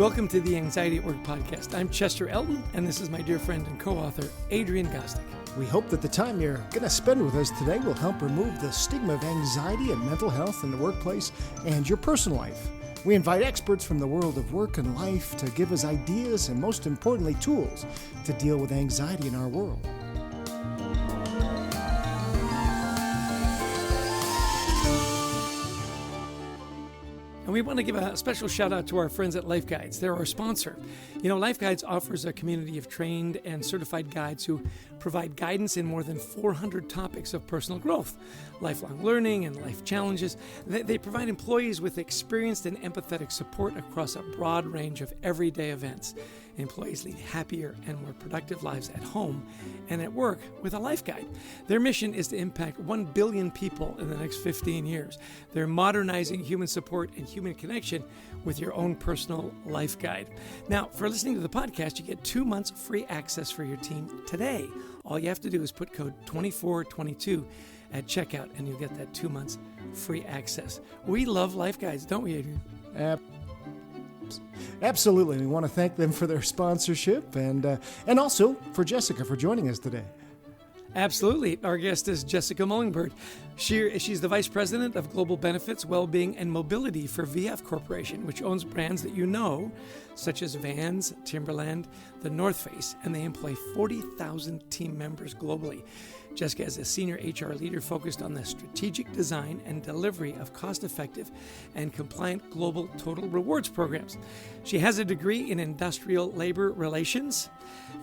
Welcome to the Anxiety at Work podcast. I'm Chester Elton, and this is my dear friend and co-author, Adrian Gostick. We hope that the time you're going to spend with us today will help remove the stigma of anxiety and mental health in the workplace and your personal life. We invite experts from the world of work and life to give us ideas and, most importantly, tools to deal with anxiety in our world. And we want to give a special shout out to our friends at Life Guides. They're our sponsor. You know, Life Guides offers a community of trained and certified guides who provide guidance in more than 400 topics of personal growth, lifelong learning, and life challenges. They provide employees with experienced and empathetic support across a broad range of everyday events. Employees lead happier and more productive lives at home and at work with a Life Guide. Their mission is to impact 1 billion people in the next 15 years. They're modernizing human support and human connection with your own personal Life Guide. Now, for listening to the podcast, you get 2 months free access for your team today. All you have to do is put code 2422 at checkout, and you'll get that 2 months free access. We love Life Guides, don't we, Adrian? Absolutely. We want to thank them for their sponsorship and also for Jessica for joining us today. Absolutely. Our guest is Jessica Mullingbird. She's the Vice President of Global Benefits, Wellbeing, and Mobility for VF Corporation, which owns brands that you know, such as Vans, Timberland, The North Face, and they employ 40,000 team members globally. Jessica is a senior HR leader focused on the strategic design and delivery of cost-effective and compliant global total rewards programs. She has a degree in industrial labor relations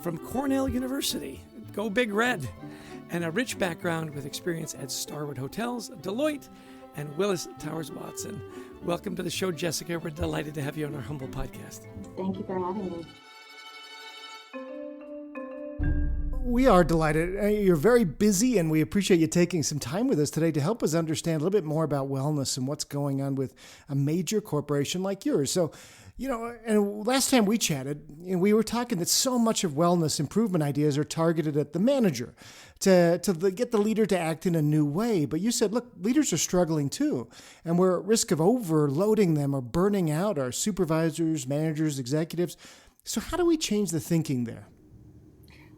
from Cornell University. Go Big Red, and a rich background with experience at Starwood Hotels, Deloitte, and Willis Towers Watson. Welcome to the show, Jessica. We're delighted to have you on our humble podcast. Thank you for having me. We are delighted. You're very busy, and we appreciate you taking some time with us today to help us understand a little bit more about wellness and what's going on with a major corporation like yours. So, and last time we chatted, we were talking that so much of wellness improvement ideas are targeted at the manager to get the leader to act in a new way. But you said, look, leaders are struggling too, and we're at risk of overloading them or burning out our supervisors, managers, executives. So how do we change the thinking there?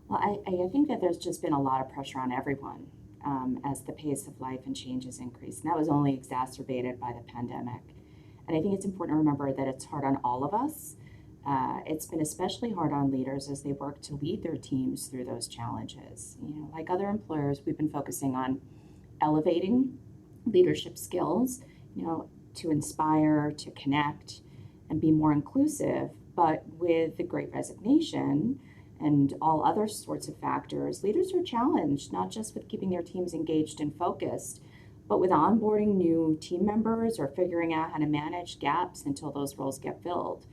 Well, I think that there's just been a lot of pressure on everyone as the pace of life and changes increase. And that was only exacerbated by the pandemic. And I think it's important to remember that it's hard on all of us. It's been especially hard on leaders as they work to lead their teams through those challenges. Like other employers, we've been focusing on elevating leadership skills, to inspire, to connect, and be more inclusive. But with the Great Resignation and all other sorts of factors, leaders are challenged, not just with keeping their teams engaged and focused, but with onboarding new team members or figuring out how to manage gaps until those roles get filled.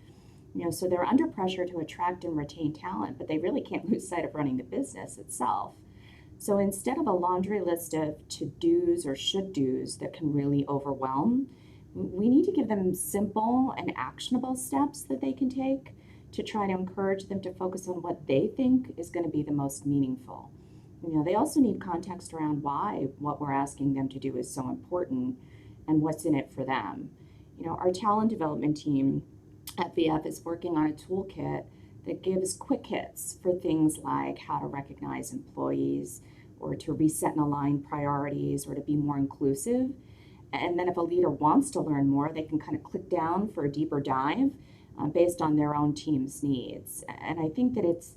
So they're under pressure to attract and retain talent, but they really can't lose sight of running the business itself. So instead of a laundry list of to-dos or should-dos that can really overwhelm, we need to give them simple and actionable steps that they can take to try to encourage them to focus on what they think is going to be the most meaningful. They also need context around why what we're asking them to do is so important and what's in it for them. Our talent development team at VF is working on a toolkit that gives quick hits for things like how to recognize employees or to reset and align priorities or to be more inclusive. And then if a leader wants to learn more, they can kind of click down for a deeper dive based on their own team's needs. And I think that it's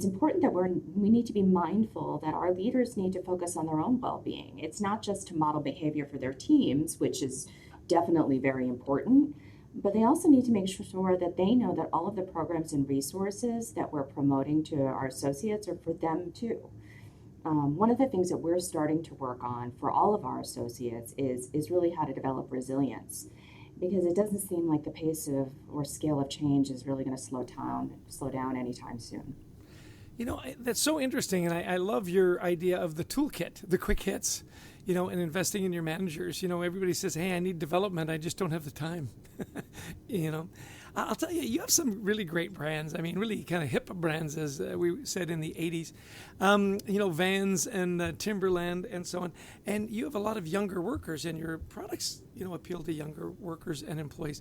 important that we need to be mindful that our leaders need to focus on their own well-being. It's not just to model behavior for their teams, which is definitely very important, but they also need to make sure that they know that all of the programs and resources that we're promoting to our associates are for them too. One of the things that we're starting to work on for all of our associates is really how to develop resilience, because it doesn't seem like the pace of or scale of change is really going to slow down anytime soon. That's so interesting, and I love your idea of the toolkit, the quick hits, and investing in your managers. Everybody says, hey, I need development, I just don't have the time. I'll tell you, you have some really great brands. I mean, really kind of hip brands, as we said in the 80s. Vans and Timberland and so on. And you have a lot of younger workers, and your products, appeal to younger workers and employees.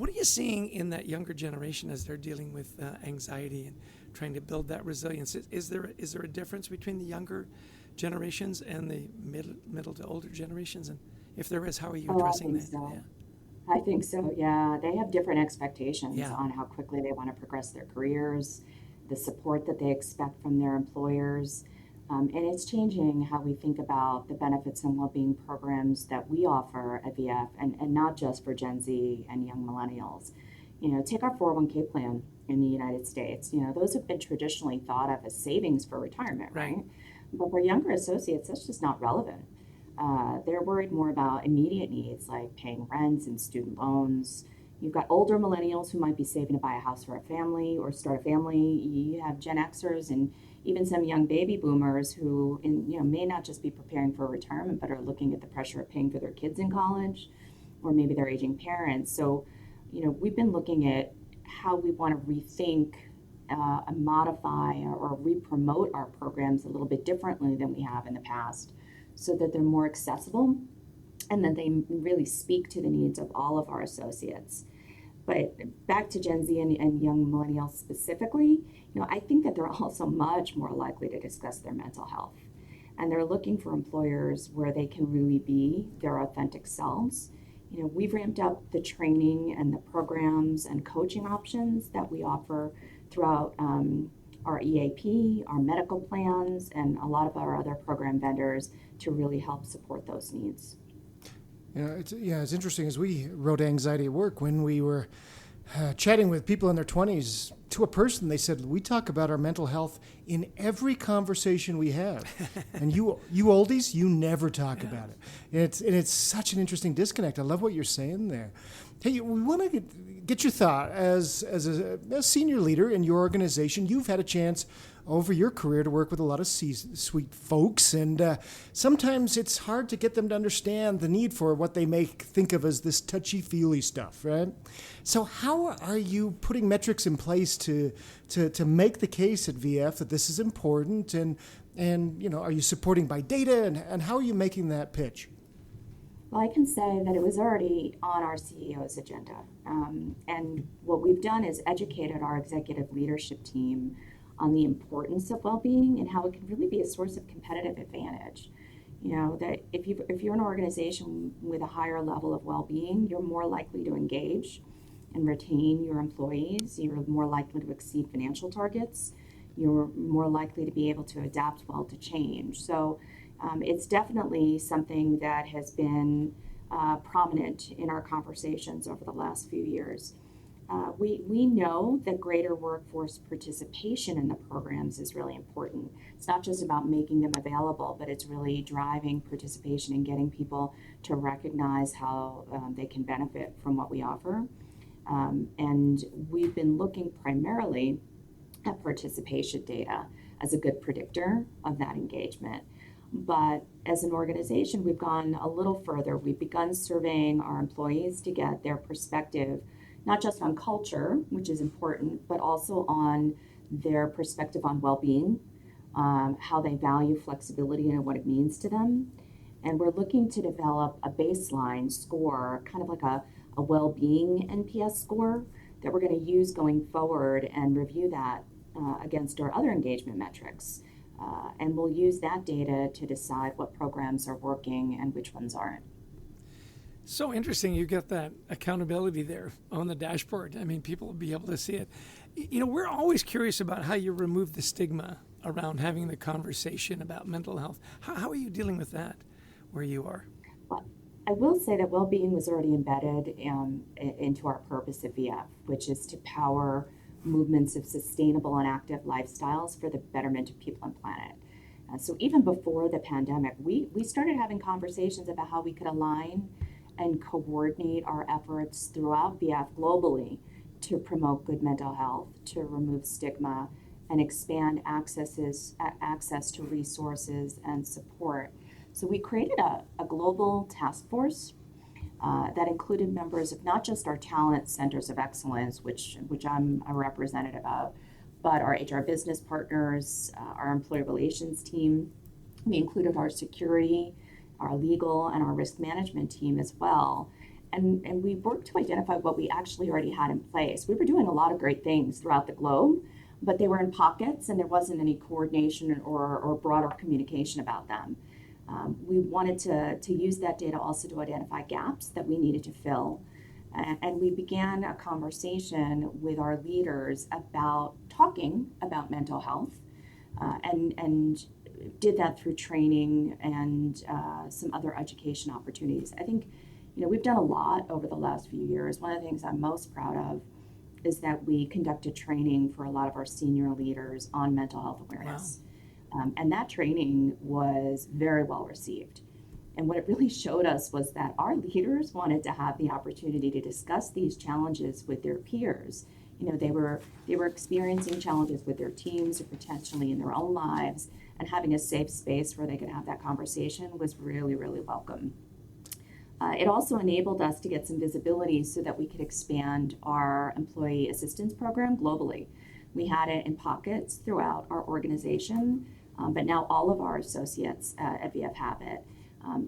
What are you seeing in that younger generation as they're dealing with anxiety and trying to build that resilience? Is there a difference between the younger generations and the middle to older generations? And if there is, how are you Oh, I addressing think that? so. Yeah. I think so, yeah. They have different expectations Yeah. on how quickly they want to progress their careers, the support that they expect from their employers. And it's changing how we think about the benefits and well-being programs that we offer at VF, and not just for Gen Z and young millennials. Take our 401k plan in the United States. Those have been traditionally thought of as savings for retirement, Right. right? But for younger associates, that's just not relevant. They're worried more about immediate needs like paying rents and student loans. You've got older millennials who might be saving to buy a house for a family or start a family. You have Gen Xers and even some young baby boomers who, may not just be preparing for retirement, but are looking at the pressure of paying for their kids in college, or maybe their aging parents. So, we've been looking at how we want to rethink and modify or re-promote our programs a little bit differently than we have in the past, so that they're more accessible and that they really speak to the needs of all of our associates. But back to Gen Z and young millennials specifically, I think that they're also much more likely to discuss their mental health. And they're looking for employers where they can really be their authentic selves. We've ramped up the training and the programs and coaching options that we offer throughout our EAP, our medical plans, and a lot of our other program vendors to really help support those needs. It's interesting. As we wrote Anxiety at Work, when we were chatting with people in their 20s, to a person, they said, we talk about our mental health in every conversation we have. And you oldies, you never talk about it. And it's such an interesting disconnect. I love what you're saying there. Hey, we want to get your thought as a senior leader in your organization. You've had a chance over your career to work with a lot of C-suite folks, and sometimes it's hard to get them to understand the need for what they may think of as this touchy-feely stuff, right? So how are you putting metrics in place to make the case at VF that this is important, and are you supporting by data, and how are you making that pitch? Well, I can say that it was already on our CEO's agenda. And what we've done is educated our executive leadership team on the importance of well-being and how it can really be a source of competitive advantage. That if you're an organization with a higher level of well-being, you're more likely to engage and retain your employees. You're more likely to exceed financial targets. You're more likely to be able to adapt well to change. So it's definitely something that has been prominent in our conversations over the last few years. We know that greater workforce participation in the programs is really important. It's not just about making them available, but it's really driving participation and getting people to recognize how they can benefit from what we offer. And we've been looking primarily at participation data as a good predictor of that engagement. But as an organization, we've gone a little further. We've begun surveying our employees to get their perspective, not just on culture, which is important, but also on their perspective on well-being, how they value flexibility and what it means to them. And we're looking to develop a baseline score, kind of like a well-being NPS score that we're going to use going forward and review that against our other engagement metrics. And we'll use that data to decide what programs are working and which ones aren't. So interesting. You get that accountability there on the dashboard. I mean, people will be able to see it. We're always curious about how you remove the stigma around having the conversation about mental health. How are you dealing with that where you are? Well, I will say that well-being was already embedded into our purpose at VF, which is to power movements of sustainable and active lifestyles for the betterment of people and planet. So even before the pandemic, we started having conversations about how we could align and coordinate our efforts throughout VF globally to promote good mental health, to remove stigma, and expand access to resources and support. So we created a global task force that included members of not just our talent centers of excellence, which I'm a representative of, but our HR business partners, our employee relations team. We included our security, our legal, and our risk management team as well. And we worked to identify what we actually already had in place. We were doing a lot of great things throughout the globe, but they were in pockets and there wasn't any coordination or broader communication about them. We wanted to use that data also to identify gaps that we needed to fill. And we began a conversation with our leaders about talking about mental health and did that through training and some other education opportunities. I think, we've done a lot over the last few years. One of the things I'm most proud of is that we conducted training for a lot of our senior leaders on mental health awareness. Wow. And that training was very well received. And what it really showed us was that our leaders wanted to have the opportunity to discuss these challenges with their peers. They were experiencing challenges with their teams or potentially in their own lives, and having a safe space where they could have that conversation was really, really welcome. It also enabled us to get some visibility so that we could expand our employee assistance program globally. We had it in pockets throughout our organization, but now all of our associates at VF have it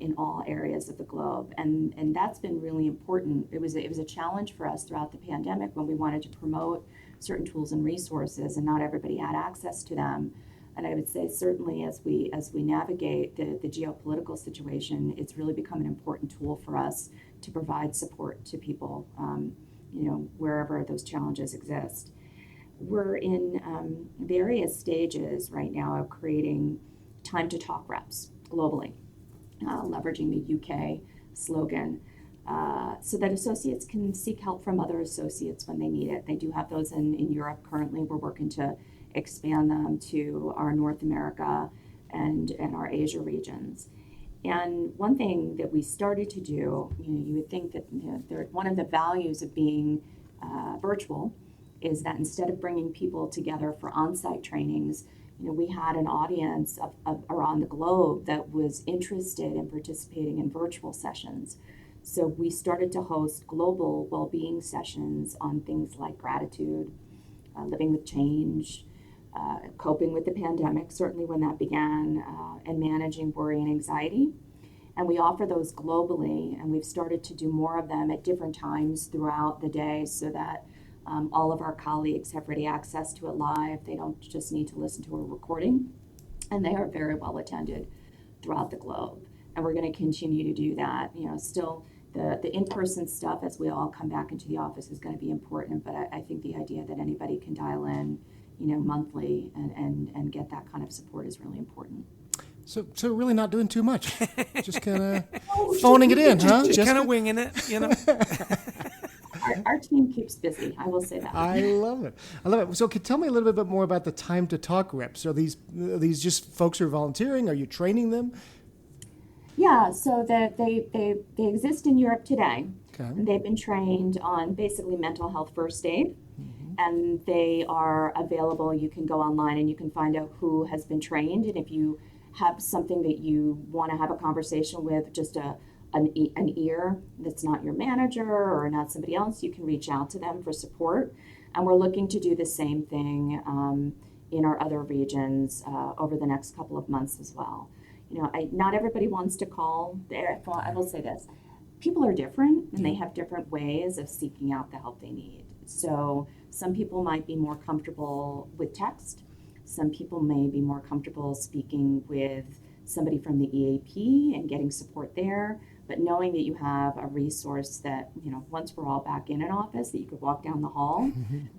in all areas of the globe. And that's been really important. It was a challenge for us throughout the pandemic when we wanted to promote certain tools and resources, and not everybody had access to them. And I would say certainly as we navigate the geopolitical situation, it's really become an important tool for us to provide support to people, wherever those challenges exist. We're in various stages right now of creating time to talk reps globally, leveraging the UK slogan, so that associates can seek help from other associates when they need it. They do have those in Europe currently. We're working to expand them to our North America and our Asia regions. And one thing that we started to do, you would think that one of the values of being virtual is that instead of bringing people together for on-site trainings, we had an audience of around the globe that was interested in participating in virtual sessions. So we started to host global well-being sessions on things like gratitude, living with change, coping with the pandemic, certainly when that began, and managing worry and anxiety. And we offer those globally, and we've started to do more of them at different times throughout the day so that all of our colleagues have ready access to it live. They don't just need to listen to a recording, and they are very well attended throughout the globe. And we're going to continue to do that. Still the in-person stuff as we all come back into the office is going to be important, but I think the idea that anybody can dial in, monthly and get that kind of support is really important. So really not doing too much, just kind of phoning it in, huh? Just kind of winging it, Our team keeps busy, I will say that. I love it. So tell me a little bit more about the time to talk reps. Are these just folks who are volunteering? Are you training them? Yeah, so they exist in Europe today. Okay. They've been trained on basically mental health first aid, and they are available. You can go online and you can find out who has been trained, and if you have something that you want to have a conversation with, just an ear that's not your manager or not somebody else, you can reach out to them for support. And we're looking to do the same thing in our other regions over the next couple of months as well. Not everybody wants to call. I will say this. People are different, and they have different ways of seeking out the help they need. So some people might be more comfortable with text. Some people may be more comfortable speaking with somebody from the EAP and getting support there. But knowing that you have a resource that, once we're all back in an office, that you could walk down the hall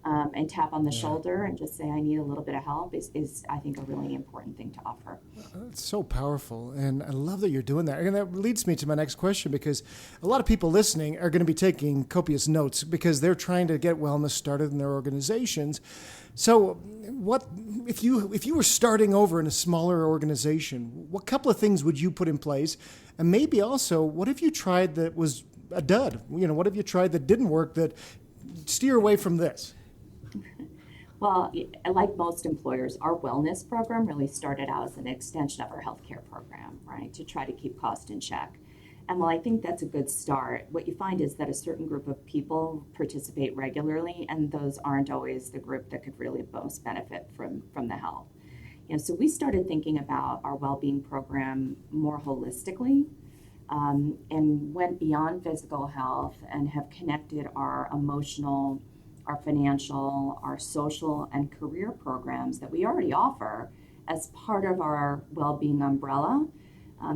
and tap on the shoulder and just say, I need a little bit of help is, I think, a really important thing to offer. It's so powerful, and I love that you're doing that. And that leads me to my next question, because a lot of people listening are going to be taking copious notes because they're trying to get wellness started in their organizations. So what if you were starting over in a smaller organization, what couple of things would you put in place? And maybe also, what if you tried that was a dud? What if you tried that didn't work, that steer away from this? Well, like most employers, our wellness program really started out as an extension of our healthcare program, right, to try to keep cost in check. And while I think that's a good start, what you find is that a certain group of people participate regularly, and those aren't always the group that could really most benefit from the help. So we started thinking about our well-being program more holistically. and went beyond physical health and have connected our emotional, our financial, our social, and career programs that we already offer as part of our well-being umbrella,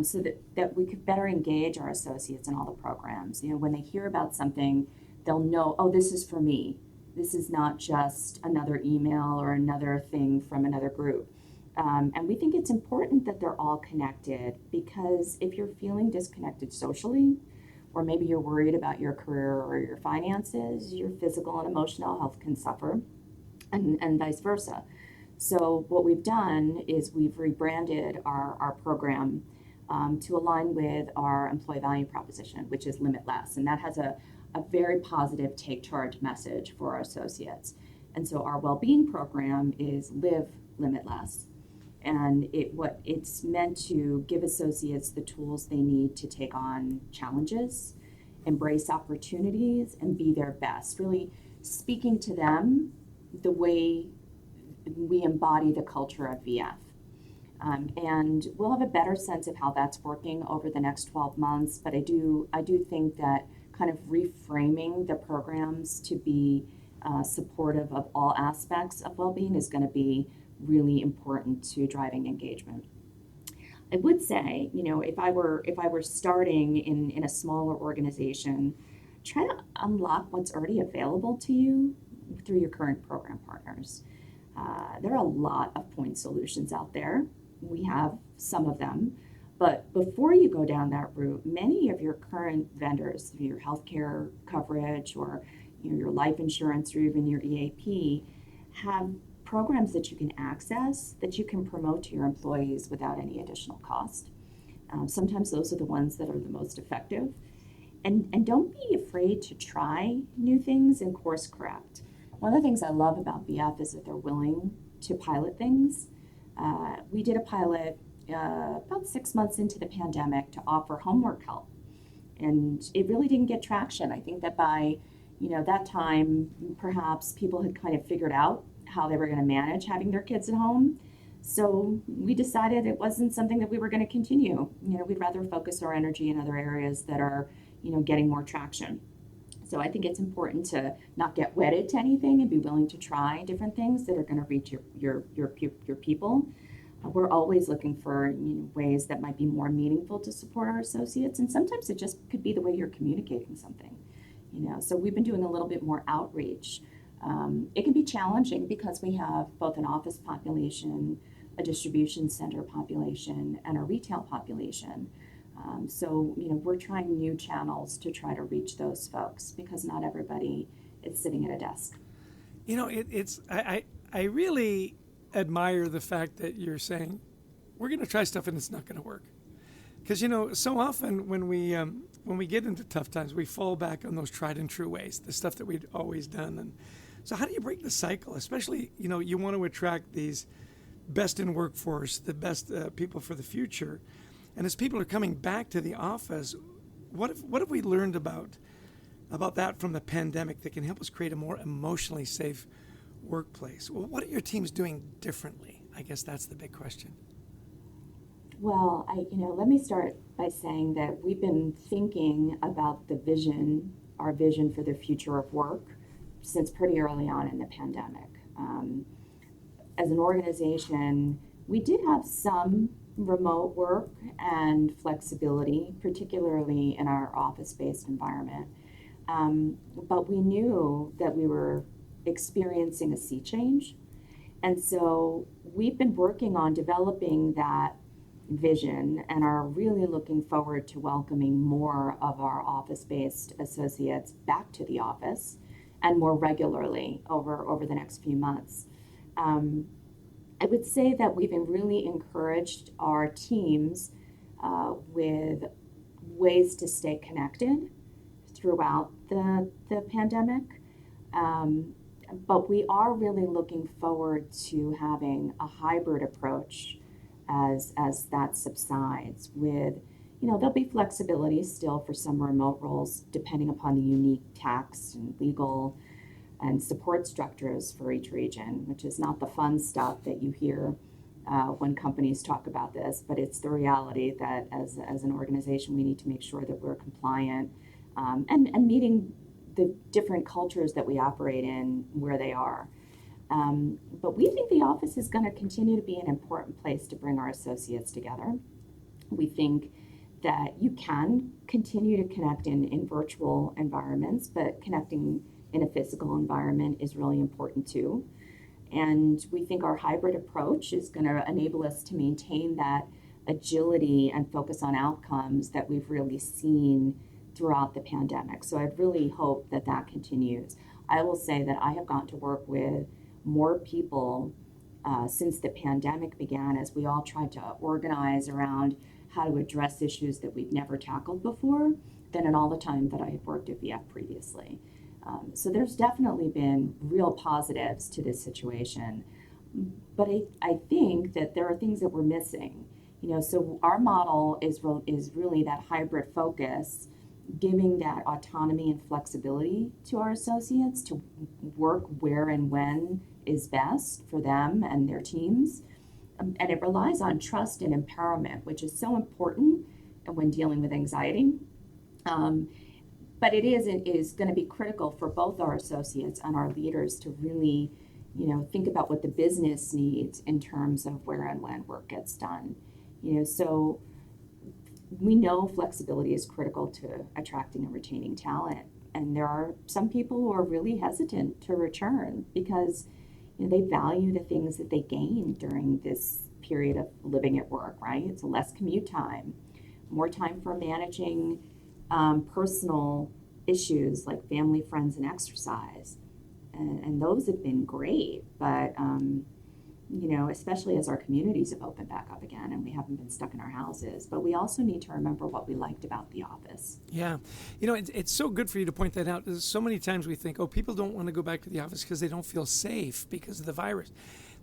so that we could better engage our associates in all the programs. When they hear about something, they'll know, oh, this is for me. This is not just another email or another thing from another group. And we think it's important that they're all connected, because if you're feeling disconnected socially, or maybe you're worried about your career or your finances, your physical and emotional health can suffer, and vice versa. So what we've done is we've rebranded our program to align with our employee value proposition, which is Limitless. And that has a very positive take charge message for our associates. And so our well-being program is Live Limitless. And it's meant to give associates the tools they need to take on challenges, embrace opportunities, and be their best, really speaking to them the way we embody the culture of VF. And we'll have a better sense of how that's working over the next 12 months. But I do think that kind of reframing the programs to be supportive of all aspects of well-being is going to be really important to driving engagement. I would say, if I were starting in a smaller organization, try to unlock what's already available to you through your current program partners. There are a lot of point solutions out there. We have some of them, but before you go down that route, many of your current vendors, your healthcare coverage or your life insurance or even your EAP, have programs that you can access, that you can promote to your employees without any additional cost. Sometimes those are the ones that are the most effective. And don't be afraid to try new things and course correct. One of the things I love about BF is that they're willing to pilot things. We did a pilot about 6 months into the pandemic to offer homework help. And it really didn't get traction. I think that by that time, perhaps people had kind of figured out how they were going to manage having their kids at home. So we decided it wasn't something that we were going to continue. We'd rather focus our energy in other areas that are, getting more traction. So I think it's important to not get wedded to anything and be willing to try different things that are going to reach your people. We're always looking for ways that might be more meaningful to support our associates, and sometimes it just could be the way you're communicating something. So we've been doing a little bit more outreach. It can be challenging because we have both an office population, a distribution center population, and a retail population. So we're trying new channels to try to reach those folks because not everybody is sitting at a desk. I really admire the fact that you're saying we're going to try stuff and it's not going to work. Because so often when we get into tough times, we fall back on those tried and true ways, the stuff that we'd always done. And so how do you break the cycle? Especially, you want to attract these best in workforce, the best people for the future. And as people are coming back to the office, what have we learned about that from the pandemic that can help us create a more emotionally safe workplace? Well, what are your teams doing differently? I guess that's the big question. Well, let me start by saying that we've been thinking about our vision for the future of work since pretty early on in the pandemic. As an organization, we did have some remote work and flexibility, particularly in our office-based environment. But we knew that we were experiencing a sea change. And so we've been working on developing that vision and are really looking forward to welcoming more of our office-based associates back to the office and more regularly over the next few months. I would say that we've really encouraged our teams with ways to stay connected throughout the pandemic. But we are really looking forward to having a hybrid approach as that subsides with, there'll be flexibility still for some remote roles depending upon the unique tax and legal and support structures for each region, which is not the fun stuff that you hear when companies talk about this, but it's the reality that as an organization, we need to make sure that we're compliant and meeting the different cultures that we operate in where they are. But we think the office is going to continue to be an important place to bring our associates together. We think that you can continue to connect in virtual environments, but connecting in a physical environment is really important too. And we think our hybrid approach is going to enable us to maintain that agility and focus on outcomes that we've really seen throughout the pandemic. So I really hope that that continues. I will say that I have gotten to work with more people since the pandemic began, as we all tried to organize around how to address issues that we've never tackled before, than in all the time that I had worked at VF previously. So there's definitely been real positives to this situation, but I think that there are things that we're missing. So our model is really that hybrid focus, giving that autonomy and flexibility to our associates to work where and when is best for them and their teams. And it relies on trust and empowerment, which is so important when dealing with anxiety. But it is going to be critical for both our associates and our leaders to really, think about what the business needs in terms of where and when work gets done. So we know flexibility is critical to attracting and retaining talent. And there are some people who are really hesitant to return because they value the things that they gained during this period of living at work, right? It's less commute time, more time for managing personal issues like family, friends, and exercise. And those have been great, but, especially as our communities have opened back up again and we haven't been stuck in our houses. But we also need to remember what we liked about the office. Yeah. It's so good for you to point that out. So many times we think, people don't want to go back to the office because they don't feel safe because of the virus.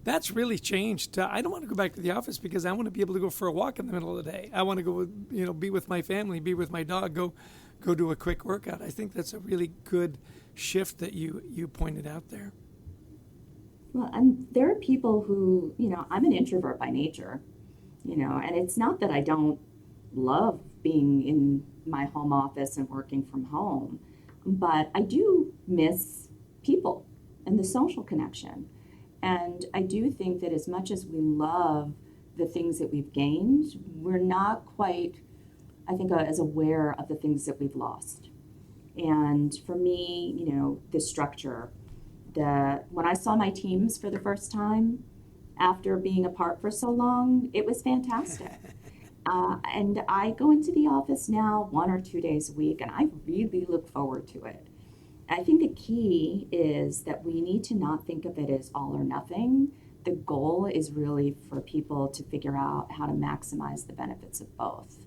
That's really changed. I don't want to go back to the office because I want to be able to go for a walk in the middle of the day. I want to go, be with my family, be with my dog, go do a quick workout. I think that's a really good shift that you pointed out there. Well, and there are people who, I'm an introvert by nature, and it's not that I don't love being in my home office and working from home, but I do miss people and the social connection. And I do think that as much as we love the things that we've gained, we're not quite, I think, as aware of the things that we've lost. And for me, the structure, when I saw my teams for the first time after being apart for so long, it was fantastic. And I go into the office now 1 or 2 days a week, and I really look forward to it. I think the key is that we need to not think of it as all or nothing. The goal is really for people to figure out how to maximize the benefits of both.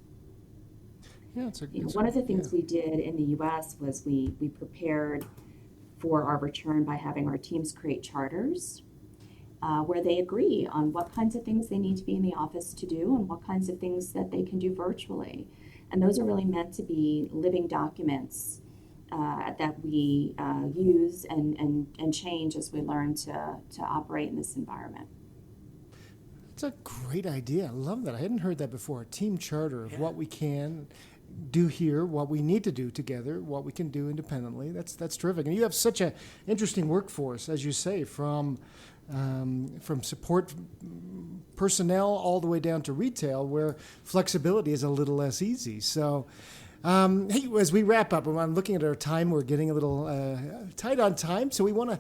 Yeah, one of the things we did in the U.S. was we prepared for our return by having our teams create charters where they agree on what kinds of things they need to be in the office to do and what kinds of things that they can do virtually. And those are really meant to be living documents that we use and change as we learn to operate in this environment. It's a great idea. I love that. I hadn't heard that before. A team charter of what we can do here, what we need to do together, what we can do independently. That's terrific. And you have such an interesting workforce, as you say, from support personnel all the way down to retail, where flexibility is a little less easy. So, hey, as we wrap up, I'm looking at our time. We're getting a little tight on time, so we want to.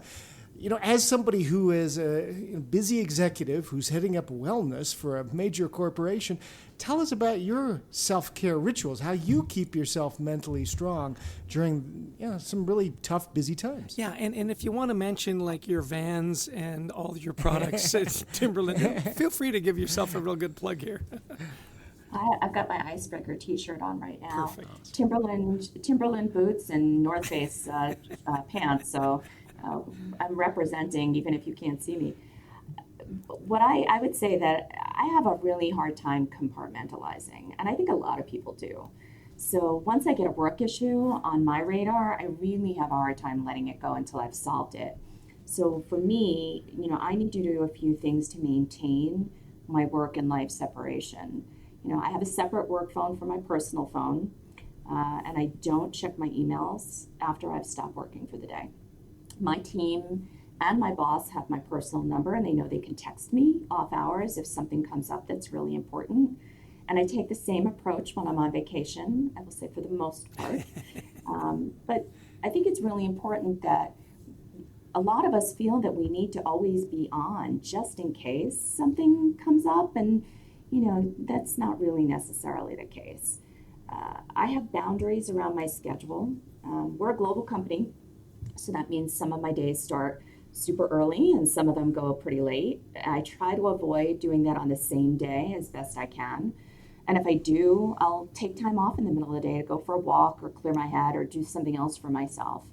As somebody who is a busy executive who's heading up wellness for a major corporation, tell us about your self-care rituals, how you keep yourself mentally strong during some really tough, busy times. Yeah, and if you want to mention like your Vans and all your products, it's Timberland, feel free to give yourself a real good plug here. I've got my Icebreaker T-shirt on right now. Perfect. Timberland boots and North Face pants, so I'm representing, even if you can't see me. What I would say that I have a really hard time compartmentalizing, and I think a lot of people do. So once I get a work issue on my radar, I really have a hard time letting it go until I've solved it. So for me, I need to do a few things to maintain my work and life separation. I have a separate work phone from my personal phone, and I don't check my emails after I've stopped working for the day. My team and my boss have my personal number, and they know they can text me off hours if something comes up that's really important. And I take the same approach when I'm on vacation, I will say, for the most part. But I think it's really important that a lot of us feel that we need to always be on just in case something comes up, and that's not really necessarily the case. I have boundaries around my schedule. We're a global company, so that means some of my days start super early and some of them go pretty late. I try to avoid doing that on the same day as best I can. And if I do, I'll take time off in the middle of the day to go for a walk or clear my head or do something else for myself.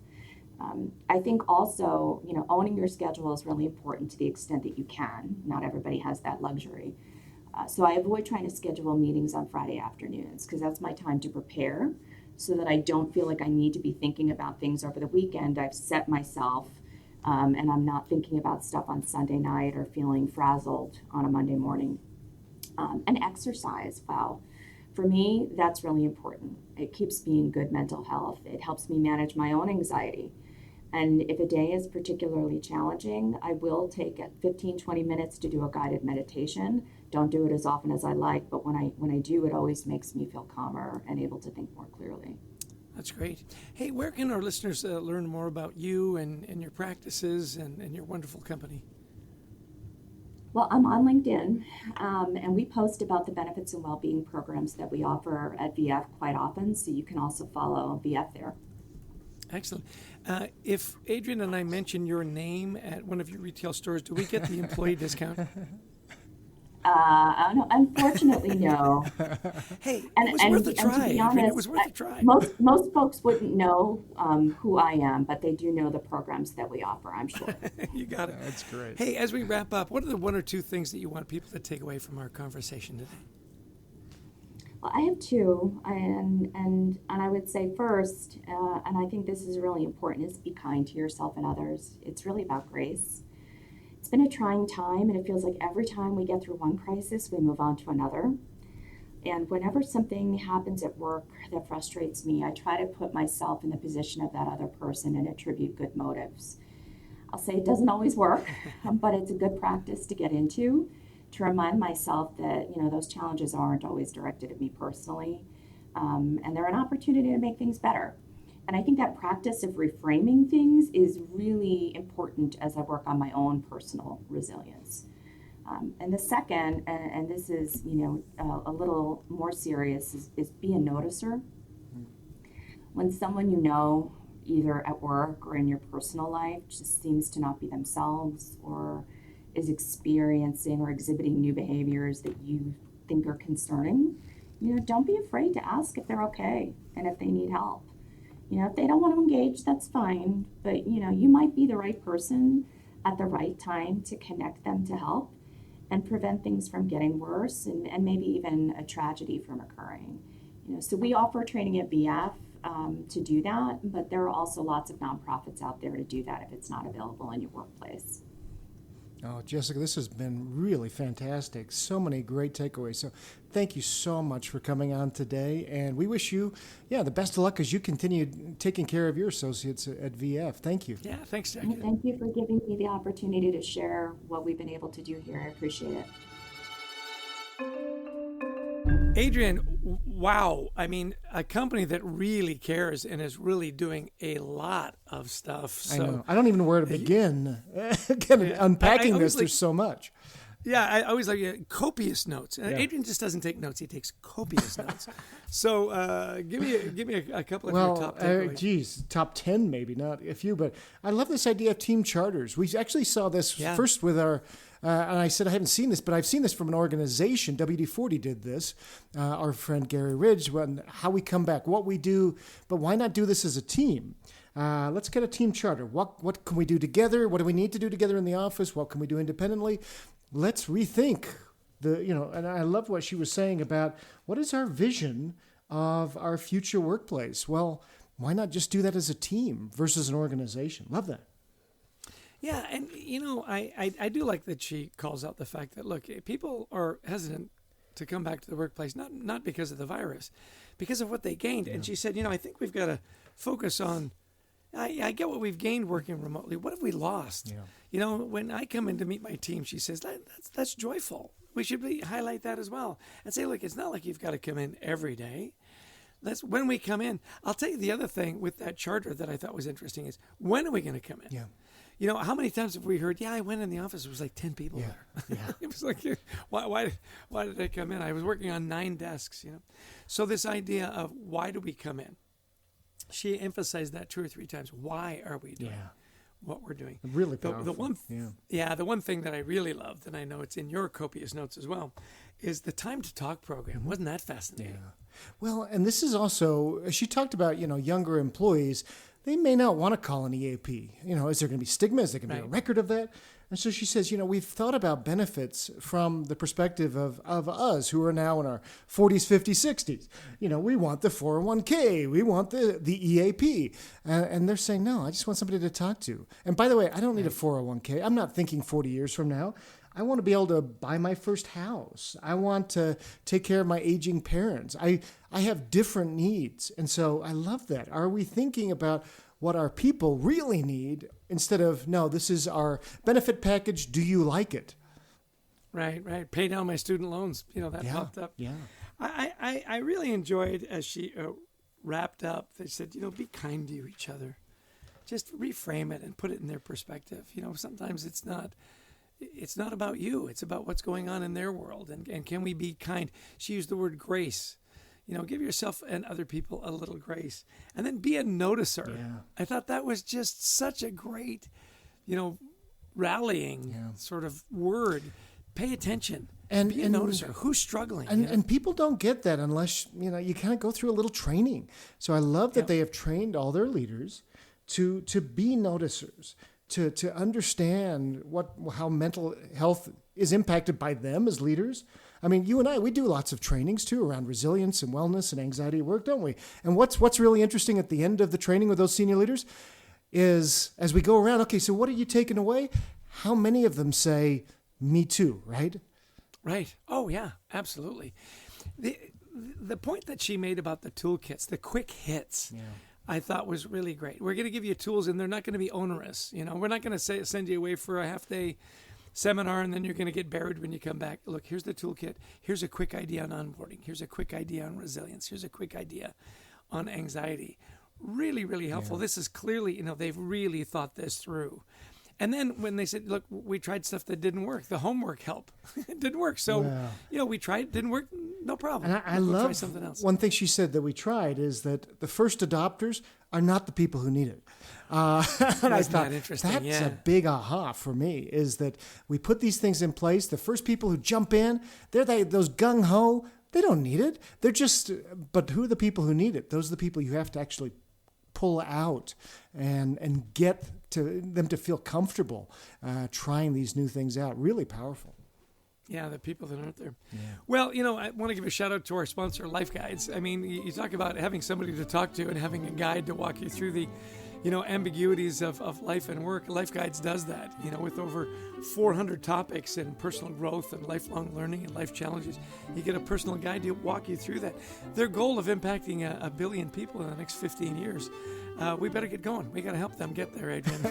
I think also, owning your schedule is really important to the extent that you can. Not everybody has that luxury. So I avoid trying to schedule meetings on Friday afternoons because that's my time to prepare so that I don't feel like I need to be thinking about things over the weekend. I've set myself and I'm not thinking about stuff on Sunday night or feeling frazzled on a Monday morning. And exercise, wow. For me, that's really important. It keeps me in good mental health. It helps me manage my own anxiety. And if a day is particularly challenging, I will take 15, 20 minutes to do a guided meditation. Don't do it as often as I like, but when I do, it always makes me feel calmer and able to think more clearly. That's great. Hey, where can our listeners learn more about you and your practices and your wonderful company? Well, I'm on LinkedIn, and we post about the benefits and well-being programs that we offer at VF quite often, so you can also follow VF there. Excellent. If Adrienne and I mention your name at one of your retail stores, do we get the employee discount? No, unfortunately, no. Hey, it was worth a try. To be honest, it was worth a try. Most folks wouldn't know who I am, but they do know the programs that we offer, I'm sure. You got it. That's great. Hey, as we wrap up, what are the one or two things that you want people to take away from our conversation today? Well, I have two, and I would say first, and I think this is really important, is be kind to yourself and others. It's really about grace. It's been a trying time, and it feels like every time we get through one crisis, we move on to another. And whenever something happens at work that frustrates me, I try to put myself in the position of that other person and attribute good motives. I'll say it doesn't always work, but it's a good practice to get into, to remind myself that, those challenges aren't always directed at me personally, and they're an opportunity to make things better. And I think that practice of reframing things is really important as I work on my own personal resilience. And the second, and this is, a little more serious, is be a noticer. When someone either at work or in your personal life, just seems to not be themselves or is experiencing or exhibiting new behaviors that you think are concerning, don't be afraid to ask if they're okay and if they need help. If they don't want to engage, that's fine, but you might be the right person at the right time to connect them to help and prevent things from getting worse and maybe even a tragedy from occurring. So we offer training at VF to do that, but there are also lots of nonprofits out there to do that if it's not available in your workplace. Oh, Jessica, this has been really fantastic. So many great takeaways. So thank you so much for coming on today. And we wish you, the best of luck as you continue taking care of your associates at VF. Thank you. Yeah, thanks, Jackie. Thank you for giving me the opportunity to share what we've been able to do here. I appreciate it. Adrienne, wow. I mean, a company that really cares and is really doing a lot of stuff. So, I know. I don't even know where to begin. Unpacking this, there's so much. Yeah, I always like copious notes. Yeah. Adrienne just doesn't take notes; he takes copious notes. So, give me a couple of your top takeaways. Top 10 maybe, not a few. But I love this idea of team charters. We actually saw this first with our. And I said I haven't seen this, but I've seen this from an organization. WD-40 did this. Our friend Gary Ridge, how we come back, what we do, but why not do this as a team? Let's get a team charter. What can we do together? What do we need to do together in the office? What can we do independently? Let's rethink and I love what she was saying about what is our vision of our future workplace? Well, why not just do that as a team versus an organization? Love that. Yeah, and I do like that she calls out the fact that, look, people are hesitant to come back to the workplace, not because of the virus, because of what they gained. And she said, I think we've got to focus on, I get what we've gained working remotely. What have we lost? Yeah. When I come in to meet my team, she says, that's joyful. We should highlight that as well and say, look, it's not like you've got to come in every day. That's when we come in. I'll tell you the other thing with that charter that I thought was interesting is, when are we going to come in? Yeah. How many times have we heard, I went in the office, it was like 10 people there. Yeah. It was like, why did I come in? I was working on 9 desks, So this idea of why do we come in? She emphasized that 2 or 3 times. Why are we doing what we're doing? Really powerful. The one thing that I really loved, and I know it's in your copious notes as well, is the Time to Talk program. Mm-hmm. Wasn't that fascinating? Yeah. Well, and this is also, she talked about, younger employees, they may not want to call an EAP. Is there going to be stigma? Is there going to be a record of that? And so she says, we've thought about benefits from the perspective of us who are now in our 40s, 50s, 60s. We want the 401k. We want the EAP. And they're saying, no, I just want somebody to talk to. And by the way, I don't need a 401k. I'm not thinking 40 years from now. I want to be able to buy my first house. I want to take care of my aging parents. I have different needs. And so I love that. Are we thinking about what our people really need instead of, no, this is our benefit package. Do you like it? Right. Pay down my student loans. That popped up. Yeah. I really enjoyed as she wrapped up. They said, be kind to each other. Just reframe it and put it in their perspective. Sometimes it's not about you. It's about what's going on in their world. And can we be kind? She used the word grace. Give yourself and other people a little grace. And then be a noticer. Yeah. I thought that was just such a great, rallying sort of word. Pay attention. And be a noticer. Who's struggling? And people don't get that unless, you kind of go through a little training. So I love that they have trained all their leaders to be noticers. To understand how mental health is impacted by them as leaders. I mean, you and I, we do lots of trainings too around resilience and wellness and anxiety at work, don't we? And what's really interesting at the end of the training with those senior leaders is, as we go around, okay, so what are you taking away? How many of them say, me too, right? Right. Oh, yeah, absolutely. The point that she made about the toolkits, the quick hits, I thought was really great. We're going to give you tools, and they're not going to be onerous. We're not going to send you away for a half-day seminar, and then you're going to get buried when you come back. Look, here's the toolkit. Here's a quick idea on onboarding. Here's a quick idea on resilience. Here's a quick idea on anxiety. Really, really helpful. This is clearly, they've really thought this through. And then when they said, look, we tried stuff that didn't work, the homework help. It didn't work. So, we tried, didn't work, no problem. And I love try something else. One thing she said that we tried is that the first adopters are not the people who need it. And I thought, that's a big aha for me, is that we put these things in place. The first people who jump in, they're those gung-ho, they don't need it. They're just, but who are the people who need it? Those are the people you have to actually pull out and get them to feel comfortable trying these new things out. Really powerful. Yeah, the people that aren't there. Yeah. Well, I want to give a shout out to our sponsor, Life Guides. I mean, you talk about having somebody to talk to and having a guide to walk you through the ambiguities of life and work. Life Guides does that, with over 400 topics in personal growth and lifelong learning and life challenges. You get a personal guide to walk you through that. Their goal of impacting a billion people in the next 15 years. We better get going. We got to help them get there, Adrian.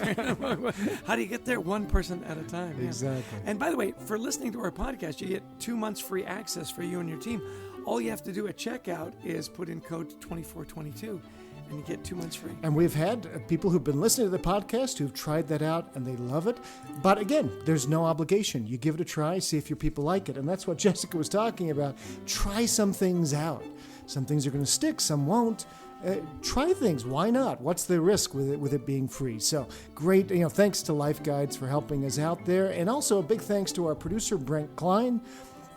How do you get there? One person at a time. Yeah. Exactly. And by the way, for listening to our podcast, you get 2 months free access for you and your team. All you have to do at checkout is put in code 2422. And you get 2 months free. And we've had people who've been listening to the podcast who've tried that out and they love it. But again, there's no obligation. You give it a try, see if your people like it. And that's what Jessica was talking about. Try some things out. Some things are going to stick, some won't. Try things. Why not? What's the risk with it being free? So great. Thanks to Life Guides for helping us out there. And also a big thanks to our producer, Brent Klein,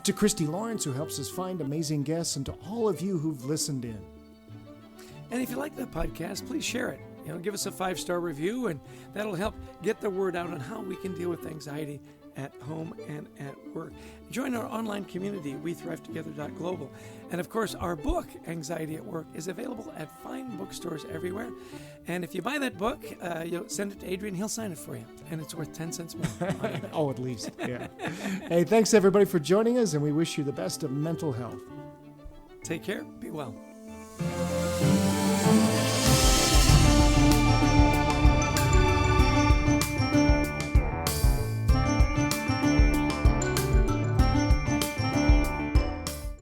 to Christy Lawrence, who helps us find amazing guests, and to all of you who've listened in. And if you like the podcast, please share it. Give us a 5-star review, and that'll help get the word out on how we can deal with anxiety at home and at work. Join our online community, WeThriveTogether.global. And of course, our book, Anxiety at Work, is available at fine bookstores everywhere. And if you buy that book, you'll send it to Adrian. He'll sign it for you. And it's worth 10 cents more. Oh, at least. Yeah. Hey, thanks everybody for joining us, and we wish you the best of mental health. Take care. Be well.